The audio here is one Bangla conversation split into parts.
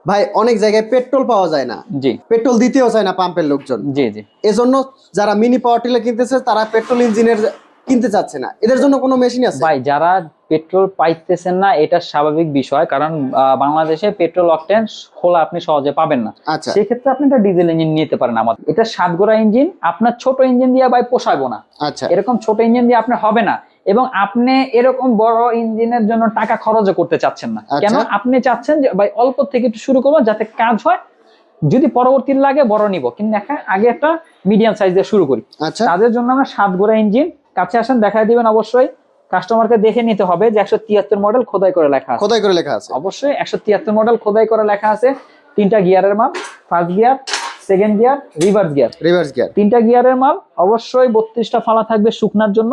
ভাই অনেক জায়গায় পেট্রোল পাওয়া যায় না, জি পেট্রোল দিতেও চায় না পাম্পের লোকজন। জি জি। এজন্য যারা মিনি পাওয়ার টিলার কিনতেছে তারা পেট্রোল ইঞ্জিনের কিনতে চাচ্ছে না, এদের জন্য কোনো মেশিন আছে? ভাই যারা পেট্রোল পাইতেছেন না এটা স্বাভাবিক বিষয়, কারণ বাংলাদেশে পেট্রোল অকটেন খোলা আপনি সহজে পাবেন না। আচ্ছা সেক্ষেত্রে আপনি একটা ডিজেল ইঞ্জিন নিতে পারেন আমাদের। এটা 7 গোড়া ইঞ্জিন, আপনার ছোট ইঞ্জিন দিয়ে ভাই পোষাবো না, আচ্ছা এরকম ছোট ইঞ্জিন দিয়ে আপনার হবে না। এবং আপনি এরকম বড় ইঞ্জিনের জন্য টাকা খরচও করতে চাচ্ছেন না। কেন? আচ্ছা আপনি চাচ্ছেন যে ভাই অল্প থেকে একটু শুরু করবো যাতে কাজ হয়, যদি পরবর্তী লাগে বড় নিব, কিন্তু আগে একটা মিডিয়াম সাইজ দিয়ে শুরু করি। আচ্ছা তাদের জন্য আমরা 7 গোড়া ইঞ্জিন। কাছে আসেন দেখাই দিবেন অবশ্যই। কাস্টমারকে দেখে নিতে হবে যে 173 মডেল খোদাই করে লেখা আছে। খোদাই করে লেখা আছে? অবশ্যই 173 মডেল খোদাই করে লেখা আছে। 3টা গিয়ারের মাল, first gear, second gear, reverse gear. Reverse gear. 3টা গিয়ারের মাল। অবশ্যই 32টা ফালা থাকবে শুকনার জন্য,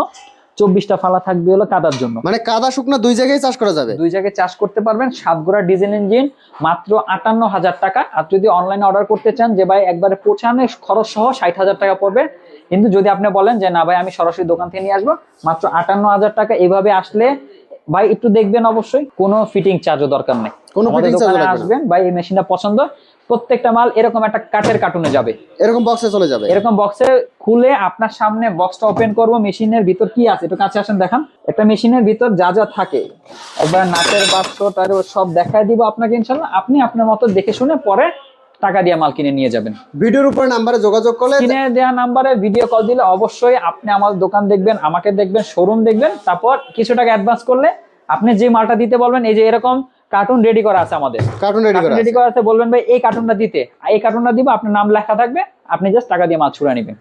24টা ফালা থাকবে হলো কাদার জন্য। মানে কাদা শুকনা দুই জায়গায় চাষ করা যাবে? দুই জায়গায় চাষ করতে পারবেন। 7 গোড়া ডিজেল ইঞ্জিন মাত্র 58,000 টাকা। আর যদি অনলাইনে অর্ডার করতে চান যে ভাই একবারে পৌঁছানো খরচ সহ 60,000 টাকা পড়বে। কিন্তু যদি আপনি বলেন যে না ভাই আমি সরাসরি দোকান থেকে নিয়ে আসবো, মাত্র 58,000 টাকা। এইভাবে আসলে ভাই একটু দেখবেন, অবশ্যই কোনো ফিটিং চার্জও দরকার নেই। কোনো আমাদের ফিটিং চার্জ দোকানে লাগবে না? আসবেন ভাই, এই মেশিনটা পছন্দ, প্রত্যেকটা মাল এরকম একটা কাঠের কার্টুনে যাবে, এরকম বক্সে চলে যাবে? এরকম বক্সে খুলে আপনার সামনে বক্সটা ওপেন করবো, মেশিনের ভিতর কি আছে একটু কাছে আসেন দেখান। একটা মেশিনের ভিতর যা যা থাকে একবার নাটের বাক্স তার সব দেখায় দিব আপনাকে ইনশাল্লাহ। আপনি আপনার মতো দেখে শুনে পরে টাকা দিয়ে মাল কিনে নিয়ে যাবেন। ভিডিওর উপর নাম্বারে যোগাযোগ করলে, কিনে দেওয়া নাম্বারে ভিডিও কল দিলে অবশ্যই আপনি আমাদের দোকান দেখবেন, আমাকে দেখবেন, শোরুম দেখবেন, তারপর কিছু টাকা অ্যাডভান্স করলে আপনি যে মালটা দিতে বলবেন, এই যে এরকম কার্টুন রেডি করা আছে আমাদের, কার্টুন রেডি করা আছে, বলবেন ভাই এই কার্টুনটা দিতে, এই কার্টুনটা দিব, আপনার নাম লেখা থাকবে, আপনি জাস্ট টাকা দিয়ে মাল ছুড়ে নেবেন।